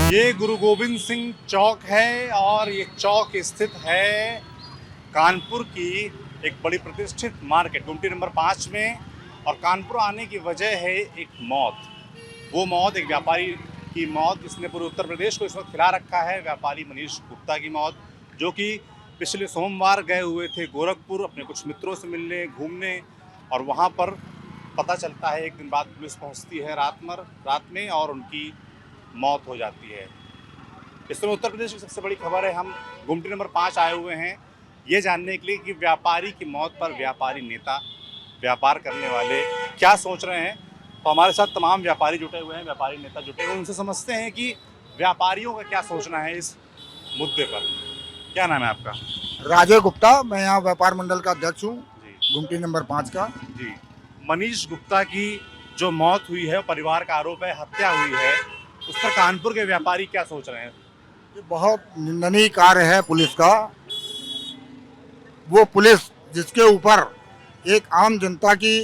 ये गुरु गोविंद सिंह चौक है और ये चौक स्थित है कानपुर की एक बड़ी प्रतिष्ठित मार्केट गुमटी नंबर 5 में। और कानपुर आने की वजह है एक मौत। वो मौत एक व्यापारी की मौत जिसने पूरे उत्तर प्रदेश को इस वक्त खिला रखा है। व्यापारी मनीष गुप्ता की मौत, जो कि पिछले सोमवार गए हुए थे गोरखपुर अपने कुछ मित्रों से मिलने घूमने, और वहाँ पर पता चलता है एक दिन बाद पुलिस पहुँचती है रात में और उनकी मौत हो जाती है। इस समय उत्तर प्रदेश की सबसे बड़ी खबर है। हम गुमटी नंबर 5 आए हुए हैं ये जानने के लिए कि व्यापारी की मौत पर व्यापारी नेता, व्यापार करने वाले क्या सोच रहे हैं। तो हमारे साथ तमाम व्यापारी जुटे हुए हैं, व्यापारी नेता जुटे हुए हैं। उनसे समझते हैं कि व्यापारियों का क्या सोचना है इस मुद्दे पर। क्या नाम है आपका? राजय गुप्ता, मैं यहाँ व्यापार मंडल का अध्यक्ष हूँ जी गुमटी नंबर 5 का। जी। मनीष गुप्ता की जो मौत हुई है, परिवार का आरोप है हत्या हुई है, उस पर कानपुर के व्यापारी क्या सोच रहे हैं? ये बहुत निंदनीय कार्य है पुलिस का। वो पुलिस जिसके ऊपर एक आम जनता की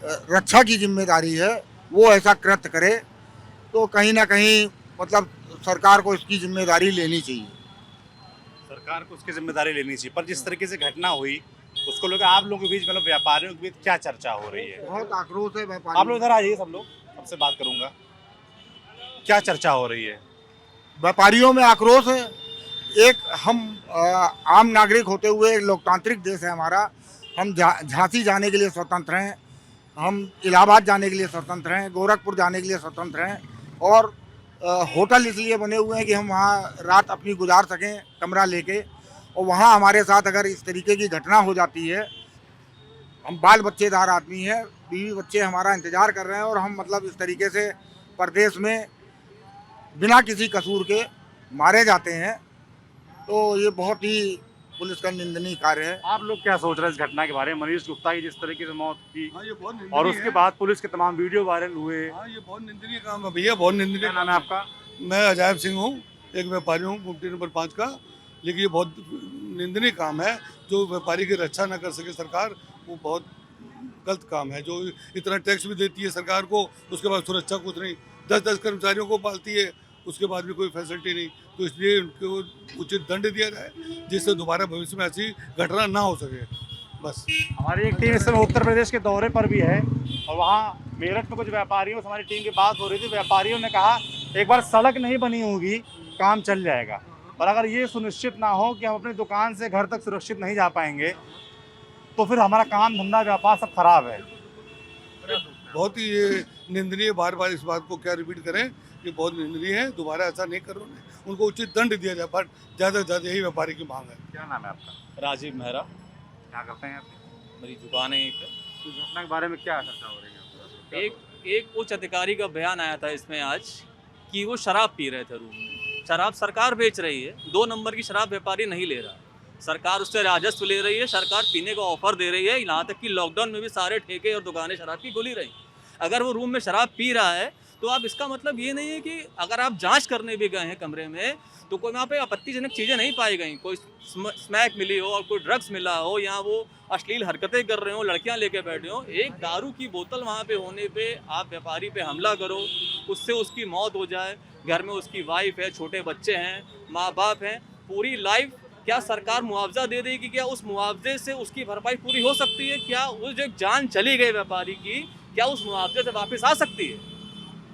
रक्षा की जिम्मेदारी है, वो ऐसा कृत्य करे तो कहीं ना कहीं मतलब सरकार को इसकी जिम्मेदारी लेनी चाहिए। सरकार को उसकी जिम्मेदारी लेनी चाहिए। पर जिस तरीके से घटना हुई उसको लेकर आप लोगों के बीच, मतलब व्यापारियों के बीच क्या चर्चा हो रही है? बहुत आक्रोश है आप लोग व्यापारी। इधर आ जाइए, सब लोग सबसे बात करूंगा। क्या चर्चा हो रही है? व्यापारियों में आक्रोश है। एक हम आम नागरिक होते हुए, एक लोकतांत्रिक देश है हमारा, हम झांसी जाने के लिए स्वतंत्र हैं, हम इलाहाबाद जाने के लिए स्वतंत्र हैं, गोरखपुर जाने के लिए स्वतंत्र हैं। और होटल इसलिए बने हुए हैं कि हम वहाँ रात अपनी गुजार सकें कमरा लेके। और वहाँ हमारे साथ अगर इस तरीके की घटना हो जाती है, हम बाल बच्चेदार आदमी हैं, बीवी बच्चे हमारा इंतज़ार कर रहे हैं, और हम मतलब इस तरीके से परदेश में बिना किसी कसूर के मारे जाते हैं, तो ये बहुत ही पुलिस का निंदनीय कार्य है। आप लोग क्या सोच रहे हैं इस घटना के बारे में? मनीष गुप्ता की जिस तरीके से मौत की हाँ, ये बहुत निंदनीय और उसके है। बाद पुलिस के तमाम वीडियो वायरल हुए। हाँ, ये बहुत निंदनीय काम है भैया, बहुत निंदनीय क्या नाम काम है है। आपका? मैं अजायब सिंह हूँ, एक व्यापारी हूँ गुमटी नंबर 5 का। लेकिन ये बहुत निंदनीय काम है। जो व्यापारी की रक्षा न कर सके सरकार, वो बहुत गलत काम है। जो इतना टैक्स भी देती है सरकार को, उसके बाद सुरक्षा कुछ नहीं, 10-10 कर्मचारियों को पालती है, उसके बाद भी कोई फैसिलिटी नहीं। तो इसलिए उनको उचित दंड दिया जाए जिससे दोबारा भविष्य में ऐसी घटना ना हो सके, बस। हमारी एक टीम इस समय उत्तर प्रदेश के दौरे पर भी है और वहाँ मेरठ में कुछ व्यापारियों से हमारी टीम की बात हो रही थी। व्यापारियों ने कहा एक बार सड़क नहीं बनी होगी काम चल जाएगा, और अगर ये सुनिश्चित ना हो कि हम अपनी दुकान से घर तक सुरक्षित नहीं जा पाएंगे तो फिर हमारा काम धंधा व्यापार सब खराब है। बहुत ही ये निंदनीय, बार बार इस बात को क्या रिपीट करें, ये बहुत निंदनीय है। दोबारा ऐसा नहीं करो, उनको उचित दंड दिया जाए, बट ज़्यादा से ज़्यादा यही व्यापारी की मांग है। क्या नाम है आपका? राजीव मेहरा, क्या करते हैं आप? मेरी दुकान है यहीं पे। इस घटना के बारे में क्या चर्चा हो रही है? एक उच्च अधिकारी का बयान आया था इसमें आज कि वो शराब पी रहे थे रूम में। शराब सरकार बेच रही है, 2 नंबर की शराब व्यापारी नहीं ले रहा। सरकार उससे राजस्व ले रही है, सरकार पीने का ऑफर दे रही है। यहाँ तक कि लॉकडाउन में भी सारे ठेके और दुकानें शराब की खुली रही। अगर वो रूम में शराब पी रहा है तो आप इसका मतलब ये नहीं है कि अगर आप जांच करने भी गए हैं कमरे में तो कोई वहाँ पे आपत्तिजनक चीज़ें नहीं पाई गई, कोई स्मैक मिली हो और कोई ड्रग्स मिला हो, या वो अश्लील हरकतें कर रहे हो, लड़कियां लेके बैठे हो। एक दारू की बोतल वहाँ पे होने पे आप व्यापारी पे हमला करो, उससे उसकी मौत हो जाए, घर में उसकी वाइफ है, छोटे बच्चे हैं, माँ बाप हैं, पूरी लाइफ, क्या सरकार मुआवजा दे देगी? क्या उस मुआवजे से उसकी भरपाई पूरी हो सकती है? क्या उस जो जान चली गई व्यापारी की, क्या उस मुआवजे से वापस आ सकती है?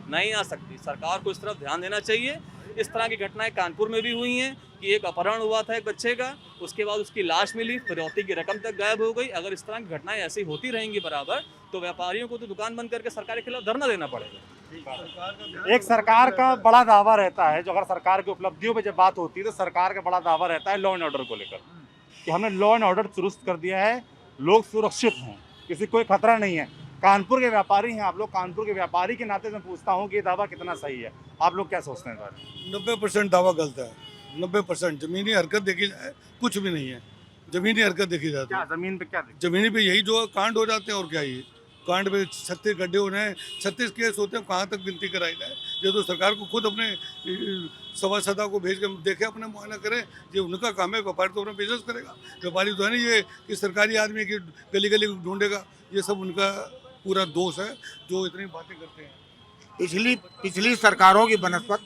नहीं आ सकती। सरकार को इस तरफ ध्यान देना चाहिए। इस तरह की घटनाएं कानपुर में भी हुई हैं कि एक अपहरण हुआ था एक बच्चे का, उसके बाद उसकी लाश मिली, फिरौती की रकम तक गायब हो गई। अगर इस तरह की घटनाएं ऐसी होती रहेंगी बराबर, तो व्यापारियों को तो दुकान बंद करके सरकार के खिलाफ धरना देना पड़ेगा। एक सरकार का बड़ा दावा रहता है, जो अगर सरकार की उपलब्धियों पे जब बात होती है तो सरकार का बड़ा दावा रहता है लॉ एंड ऑर्डर को लेकर कि हमने लॉ एंड ऑर्डर दुरुस्त कर दिया है, लोग सुरक्षित हैं, किसी कोई खतरा नहीं है। कानपुर के व्यापारी हैं आप लोग, कानपुर के व्यापारी के नाते मैं पूछता हूँ कि ये दावा कितना सही है? आप लोग क्या सोचते हैं इस बारे में? 90% दावा गलत है। 90% जमीनी हरकत देखी जाए कुछ भी नहीं है। जमीनी हरकत देखी जाए क्या तो जमीन पे क्या देखते जमीनी पे यही जो कांड हो जाते हैं, और क्या ये कांड पे 36 गड्ढे हो रहे हैं, 36 केस होते हैं, कहाँ तक गिनती कराई जाए? ये तो सरकार को खुद अपने सदा को भेज के देखे, अपने मुआयना करें। ये उनका काम है। व्यापारी तो अपना बिजनेस करेगा। व्यापारी तो है नहीं ये कि सरकारी आदमी की गली गली ढूंढेगा। ये सब उनका पूरा दोष है जो इतनी बातें करते हैं। पिछली सरकारों की बनस्पत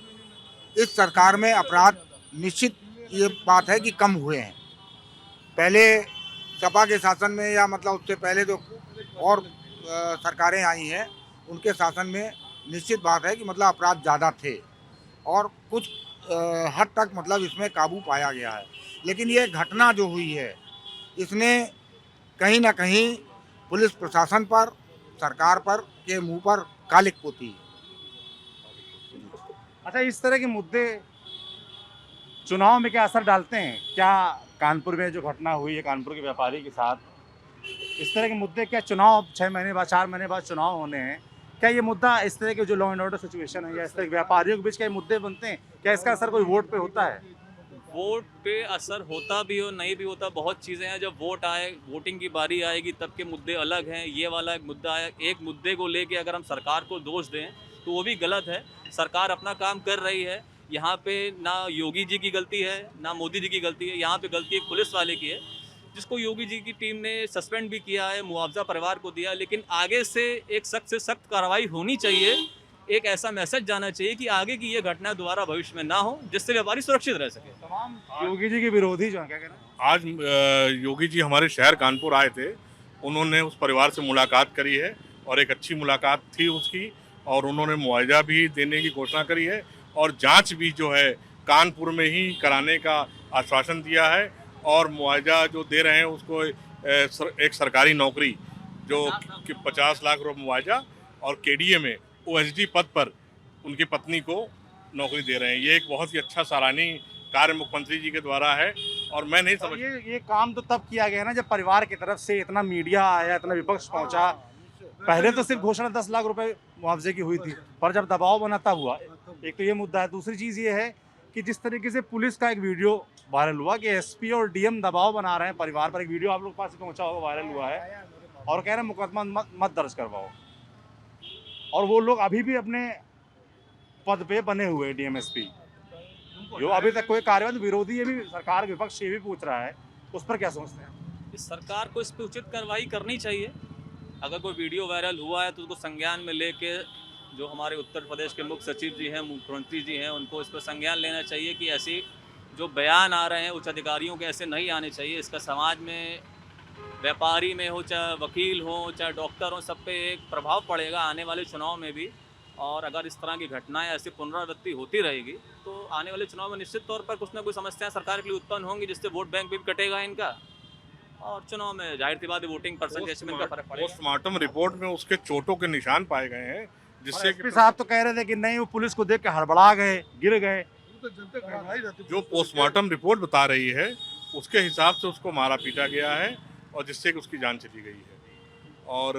इस सरकार में अपराध निश्चित ये बात है कि कम हुए हैं। पहले सपा के शासन में या मतलब उससे पहले जो और सरकारें आई हैं उनके शासन में निश्चित बात है कि मतलब अपराध ज़्यादा थे और कुछ हद तक मतलब इसमें काबू पाया गया है। लेकिन ये घटना जो हुई है इसने कहीं ना कहीं पुलिस प्रशासन पर, सरकार पर के मुंह पर कालिक पोती। अच्छा, इस तरह के मुद्दे चुनाव में क्या असर डालते हैं? क्या कानपुर में जो घटना हुई है कानपुर के व्यापारी के साथ, इस तरह के मुद्दे क्या चुनाव 6 महीने बाद 4 महीने बाद चुनाव होने हैं, क्या ये मुद्दा इस तरह के जो लॉ एंड ऑर्डर सिचुएशन है या इस तरह के व्यापारियों के बीच क्या ये मुद्दे बनते हैं? क्या इसका असर कोई वोट पे होता है? वोट पे असर होता भी हो नहीं भी होता, बहुत चीज़ें हैं। जब वोट आए, वोटिंग की बारी आएगी तब के मुद्दे अलग हैं। ये वाला एक मुद्दा है, एक मुद्दे को लेके अगर हम सरकार को दोष दें तो वो भी गलत है। सरकार अपना काम कर रही है, यहाँ पे ना योगी जी की गलती है ना मोदी जी की गलती है, यहाँ पे गलती एक पुलिस वाले की है जिसको योगी जी की टीम ने सस्पेंड भी किया है, मुआवजा परिवार को दिया। लेकिन आगे से एक सख्त से सख्त कार्रवाई होनी चाहिए, एक ऐसा मैसेज जाना चाहिए कि आगे की ये घटना दोबारा भविष्य में ना हो, जिससे व्यापारी सुरक्षित रह सके। तमाम योगी जी के विरोधी जो हैं, क्या कहना है? आज योगी जी हमारे शहर कानपुर आए थे, उन्होंने उस परिवार से मुलाकात करी है और एक अच्छी मुलाकात थी उसकी, और उन्होंने मुआवजा भी देने की घोषणा करी है और जांच भी जो है कानपुर में ही कराने का आश्वासन दिया है। और मुआवजा जो दे रहे हैं उसको एक सरकारी नौकरी जो कि 50 लाख रुपये मुआवजा और केडीए में ओएसडी पद पर उनकी पत्नी को नौकरी दे रहे हैं। ये एक बहुत ही अच्छा सराहनीय कार्य मुख्यमंत्री जी के द्वारा है और मैं नहीं समझ ये काम तो तब किया गया ना जब परिवार की तरफ से इतना मीडिया आया, इतना विपक्ष पहुंचा। पहले तो सिर्फ घोषणा 10 लाख रुपए मुआवजे की हुई थी, पर जब दबाव बनाता हुआ, एक तो ये मुद्दा है। दूसरी चीज़ ये है कि जिस तरीके से पुलिस का एक वीडियो वायरल हुआ कि एसपी और डीएम दबाव बना रहे हैं परिवार पर, एक वीडियो आप लोग के पास पहुंचा होगा, वायरल हुआ है, और कह रहे हैं मुकदमा मत दर्ज करवाओ। और वो लोग अभी भी अपने पद पे बने हुए डीएमएसपी, जो अभी तक कोई कार्रवाई, विरोधी ये भी सरकार विपक्ष ये भी पूछ रहा है, उस पर क्या सोचते हैं? इस सरकार को इस पर उचित कार्रवाई करनी चाहिए। अगर कोई वीडियो वायरल हुआ है तो उसको संज्ञान में लेके जो हमारे उत्तर प्रदेश के मुख्य सचिव जी हैं, मुख्यमंत्री जी हैं, उनको इस पर संज्ञान लेना चाहिए कि ऐसी जो बयान आ रहे हैं उच्च अधिकारियों के ऐसे नहीं आने चाहिए। इसका समाज में, व्यापारी में हो, चाहे वकील हो, चाहे डॉक्टर हो, सब पे एक प्रभाव पड़ेगा आने वाले चुनाव में भी। और अगर इस तरह की घटनाएं ऐसी पुनरावृत्ति होती रहेगी तो आने वाले चुनाव में निश्चित तौर पर कुछ ना कुछ समस्याएं सरकार के लिए उत्पन्न होंगी, जिससे वोट बैंक भी कटेगा इनका, और चुनाव में जाहिर सी बात है वोटिंग परसेंटेज में इनका फर्क पड़ेगा। पोस्टमार्टम रिपोर्ट में उसके चोटों के निशान पाए गए हैं, जिससे एसपी साहब तो कह रहे थे कि नहीं, वो पुलिस को देख के हड़बड़ा गए, गिर गए। जो पोस्टमार्टम रिपोर्ट बता रही है उसके हिसाब से उसको मारा पीटा गया है और जिससे कि उसकी जान चली गई है। और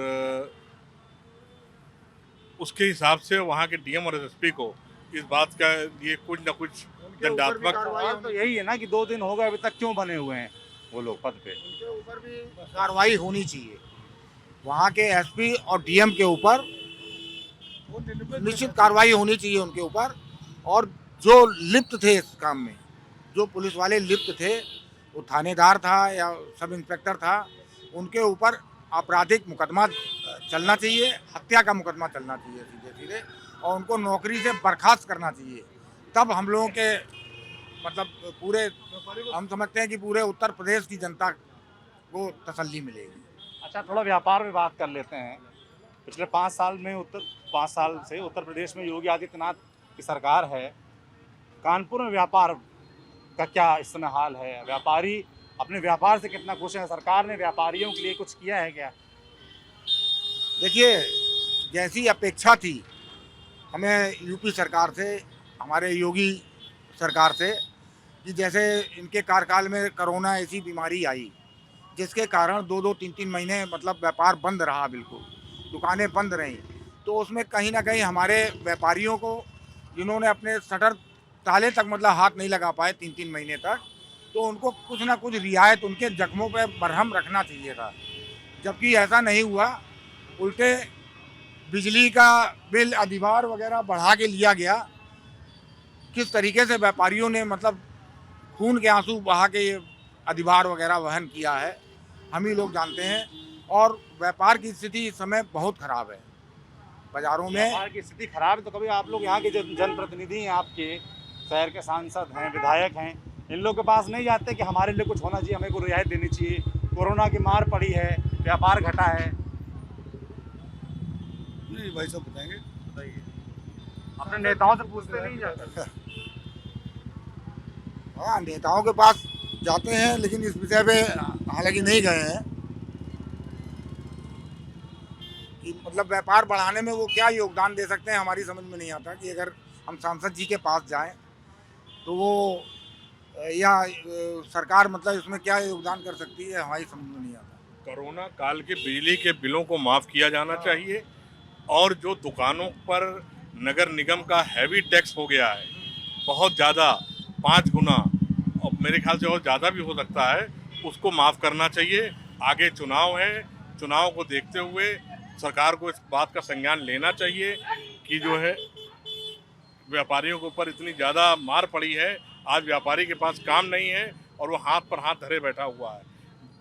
उसके हिसाब से वहाँ के डीएम और एसएसपी को इस बात का ये कुछ न कुछ दंडात्मक, तो यही है ना कि 2 दिन हो गए, अभी तक क्यों बने हुए हैं वो लोग पद पे? उनके ऊपर भी कार्रवाई होनी चाहिए, वहाँ के एसपी और डीएम के ऊपर निश्चित कार्रवाई होनी चाहिए उनके ऊपर। और जो लिप्त थे इस काम में, जो पुलिस वाले लिप्त थे, वो थानेदार था या सब इंस्पेक्टर था, उनके ऊपर आपराधिक मुकदमा चलना चाहिए, हत्या का मुकदमा चलना चाहिए सीधे सीधे, और उनको नौकरी से बर्खास्त करना चाहिए। तब हम लोगों के मतलब पूरे, हम समझते हैं कि पूरे उत्तर प्रदेश की जनता को तसल्ली मिलेगी। अच्छा, थोड़ा व्यापार में बात कर लेते हैं। पिछले 5 साल से उत्तर प्रदेश में योगी आदित्यनाथ की सरकार है। कानपुर में व्यापार का क्या इस समय हाल है? व्यापारी अपने व्यापार से कितना खुश है? सरकार ने व्यापारियों के लिए कुछ किया है क्या? देखिए, जैसी अपेक्षा थी हमें यूपी सरकार से, हमारे योगी सरकार से, कि जैसे इनके कार्यकाल में कोरोना ऐसी बीमारी आई जिसके कारण 2-2, 3-3 महीने मतलब व्यापार बंद रहा, बिल्कुल दुकानें बंद रहीं। तो उसमें कहीं ना कहीं हमारे व्यापारियों को, जिन्होंने अपने शटर ताले तक मतलब हाथ नहीं लगा पाए 3-3 महीने तक, तो उनको कुछ ना कुछ रियायत उनके जख्मों पे बरहम रखना चाहिए था। जबकि ऐसा नहीं हुआ, उल्टे बिजली का बिल, अधिभार वगैरह बढ़ा के लिया गया। किस तरीके से व्यापारियों ने मतलब खून के आंसू बहा के ये अधिभार वगैरह वहन किया है, हम ही लोग जानते हैं। और व्यापार की स्थिति इस समय बहुत ख़राब है बाज़ारों में। व्यापार की स्थिति खराब है तो कभी आप लोग यहाँ के जो जनप्रतिनिधि हैं आपके, शहर के सांसद हैं, विधायक हैं, इन लोगों के पास नहीं जाते कि हमारे लिए कुछ होना चाहिए, हमें को रियायत देनी चाहिए, कोरोना की मार पड़ी है, व्यापार घटा है? नहीं भाई साहब बताएंगे। बताइए, अपने नेताओं से पूछते नहीं जाते? हाँ, नेताओं के पास जाते हैं, लेकिन इस विषय पे हालांकि नहीं गए हैं कि मतलब व्यापार बढ़ाने में वो क्या योगदान दे सकते हैं, हमारी समझ में नहीं आता कि अगर हम सांसद जी के पास जाएं तो वो या सरकार मतलब इसमें क्या योगदान कर सकती है, हमारी समझ में नहीं आता। कोरोना काल के बिजली के बिलों को माफ़ किया जाना चाहिए, और जो दुकानों पर नगर निगम का हैवी टैक्स हो गया है बहुत ज़्यादा, 5 गुना, और मेरे ख्याल से और ज़्यादा भी हो सकता है, उसको माफ़ करना चाहिए। आगे चुनाव है, चुनाव को देखते हुए सरकार को इस बात का संज्ञान लेना चाहिए कि जो है व्यापारियों के ऊपर इतनी ज़्यादा मार पड़ी है, आज व्यापारी के पास काम नहीं है और वो हाथ पर हाथ धरे बैठा हुआ है,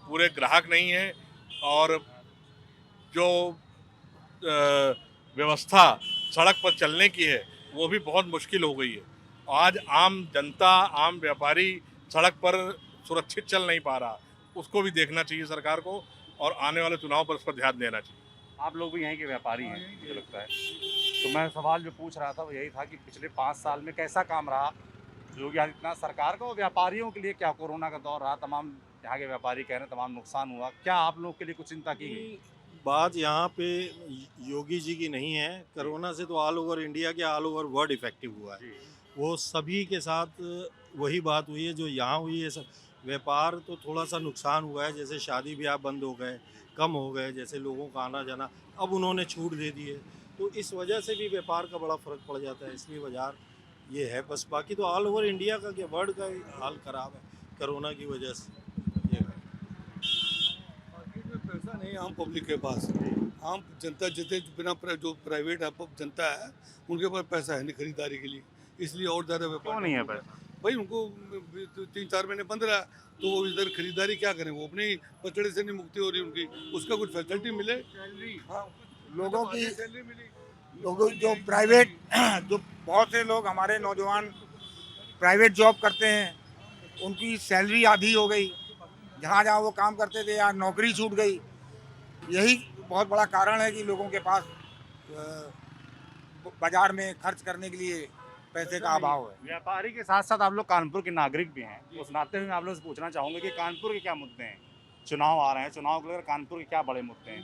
पूरे ग्राहक नहीं है, और जो व्यवस्था सड़क पर चलने की है वो भी बहुत मुश्किल हो गई है। आज आम जनता, आम व्यापारी सड़क पर सुरक्षित चल नहीं पा रहा, उसको भी देखना चाहिए सरकार को, और आने वाले चुनाव पर उस पर ध्यान देना चाहिए। आप लोग भी यहीं के व्यापारी हैं, मुझे लगता है, तो मैं सवाल जो पूछ रहा था वो यही था कि पिछले 5 साल में कैसा काम रहा योगी आदित्यनाथ सरकार का, और व्यापारियों के लिए क्या कोरोना का दौर रहा, तमाम यहाँ के व्यापारी कह रहे हैं तमाम नुकसान हुआ, क्या आप लोग के लिए कुछ चिंता की गई? बात यहाँ पे योगी जी की नहीं है, कोरोना से तो ऑल ओवर इंडिया के, ऑल ओवर वर्ल्ड इफेक्टिव हुआ है। वो सभी के साथ वही बात हुई है जो यहाँ हुई है। सब व्यापार तो थोड़ा सा नुकसान हुआ है, जैसे शादी ब्याह बंद हो गए, कम हो गए, जैसे लोगों का आना जाना, अब उन्होंने छूट दे दी है, तो इस वजह से भी व्यापार का बड़ा फ़र्क पड़ जाता है, इसलिए बाजार ये है बस। बाकी तो ऑल ओवर इंडिया का, वर्ल्ड का हाल ख़राब है कोरोना की वजह से, ये है। मार्केट में पैसा नहीं आम पब्लिक के पास, आम जनता जितने बिना जो प्राइवेट जनता है उनके पास पैसा है नहीं खरीदारी के लिए, इसलिए और ज़्यादा व्यापार क्यों नहीं है पैसा? भाई उनको 3-4 महीने बंद रहा, तो वो इधर खरीदारी क्या करें, वो अपने ही पचड़े से नहीं मुक्ति हो रही उनकी, उसका कुछ फैसिलिटी मिले। हाँ, लोगों की सैलरी मिली। लोगों जो प्राइवेट जो बहुत से लोग हमारे नौजवान प्राइवेट जॉब करते हैं, उनकी सैलरी आधी हो गई, जहाँ जहाँ वो काम करते थे यार नौकरी छूट गई। यही बहुत बड़ा कारण है कि लोगों के पास बाजार में खर्च करने के लिए पैसे का अभाव है। व्यापारी के साथ साथ आप लोग कानपुर के नागरिक भी हैं, उस नाते हुए मैं आप लोग से पूछना चाहूँगा कि कानपुर के क्या मुद्दे हैं? चुनाव आ रहे हैं, चुनाव को लेकर कानपुर के क्या बड़े मुद्दे हैं,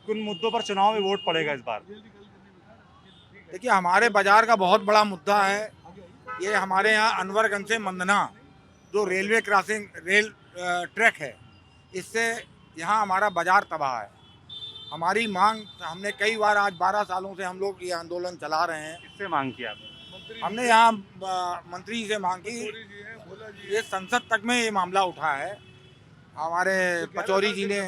किन मुद्दों पर चुनाव में वोट पड़ेगा इस बार? देखिए, हमारे बाजार का बहुत बड़ा मुद्दा है, ये हमारे यहाँ अनवरगंज से मंदना जो रेलवे क्रॉसिंग रेल ट्रैक है, इससे यहाँ हमारा बाजार तबाह है। हमारी मांग, हमने कई बार, आज 12 सालों से हम लोग ये आंदोलन चला रहे हैं। किससे मांग किया आपने? हमने यहाँ मंत्री से मांग की, ये संसद तक में ये मामला उठा है। हमारे पचौरी जी ने,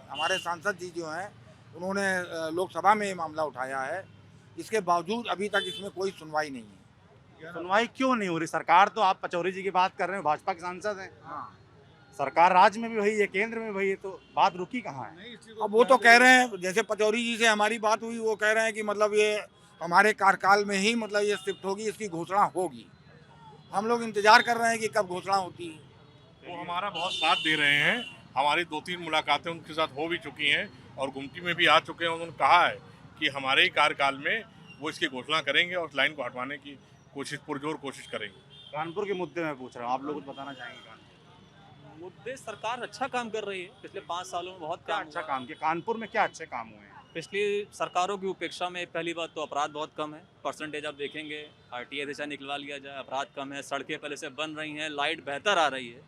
हमारे सांसद जी जो हैं, उन्होंने लोकसभा में ये मामला उठाया है, इसके बावजूद अभी तक इसमें कोई सुनवाई नहीं है। सुनवाई क्यों नहीं हो रही? सरकार तो, आप पचौरी जी की बात कर रहे हैं, भाजपा के सांसद हैं, सरकार राज्य में भी वही है, केंद्र में वही है, तो बात रुकी कहाँ है? अब वो तो कह रहे हैं, जैसे पचौरी जी से हमारी बात हुई, वो कह रहे हैं कि मतलब ये हमारे कार्यकाल में ही मतलब ये शिफ्ट होगी, इसकी घोषणा होगी। हम लोग इंतजार कर रहे हैं कि कब घोषणा होती है। वो हमारा बहुत साथ दे रहे हैं, हमारी 2-3 मुलाकातें उनके साथ हो भी चुकी हैं, और गुमटी में भी आ चुके हैं। उन्होंने कहा है कि हमारे ही कार्यकाल में वो इसकी घोषणा करेंगे और लाइन को हटवाने की कोशिश, पुरजोर कोशिश करेंगे। कानपुर के मुद्दे में पूछ रहा हूँ, आप लोग कुछ बताना चाहेंगे? कानपुर मुद्दे, सरकार अच्छा काम कर रही है, पिछले 5 सालों में बहुत क्या काम अच्छा हुआ। काम किया? कानपुर में क्या अच्छे काम हुए हैं? पिछली सरकारों की उपेक्षा में पहली बात तो अपराध बहुत कम है, परसेंटेज आप देखेंगे, आरटीआई दिशा निकलवा लिया जाए, अपराध कम है, सड़कें पहले से बन रही हैं, लाइट बेहतर आ रही है,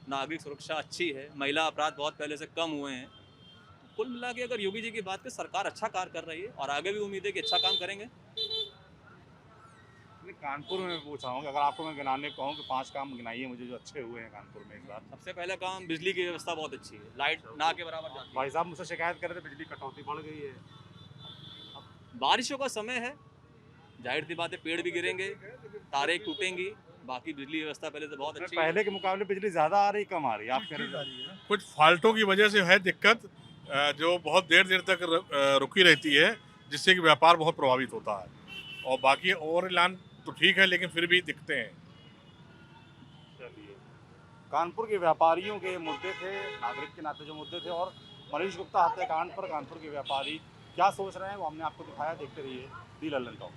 नागरिक सुरक्षा अच्छी है, महिला अपराध बहुत पहले से कम हुए हैं। कुल मिला के अगर योगी जी की बात करें, सरकार अच्छा कार्य कर रही है और आगे भी उम्मीद है कि अच्छा काम करेंगे। कानपुर में पूछ रहा हूँ कि अगर आपको मैं गिनाने कहूँ कि 5 काम गिनाइए मुझे जो अच्छे हुए हैं कानपुर में इस बार। सबसे पहले काम, बिजली की व्यवस्था बहुत अच्छी है, लाइट ना के बराबर जाती है। भाई साहब मुझसे शिकायत कर रहे थे बिजली कटौती बढ़ गई है। बारिशों का समय है, जाहिर सी बात है, पेड़ भी गिरेंगे, तारें टूटेंगी, बाकी बिजली व्यवस्था पहले से बहुत अच्छी है। पहले के मुकाबले बिजली ज़्यादा आ रही कम आ रही? आप कह रहे हैं कुछ फाल्टों की वजह से है दिक्कत, जो बहुत देर तक रुकी रहती है, जिससे कि व्यापार बहुत प्रभावित होता है, और बाकी और ऐलान तो ठीक है, लेकिन फिर भी दिखते हैं। चलिए, कानपुर के व्यापारियों के मुद्दे थे, नागरिक के नाते जो मुद्दे थे, और मनीष गुप्ता हत्याकांड पर कानपुर के व्यापारी क्या सोच रहे हैं वो हमने आपको दिखाया। देखते रहिए दी लल्लन टॉक।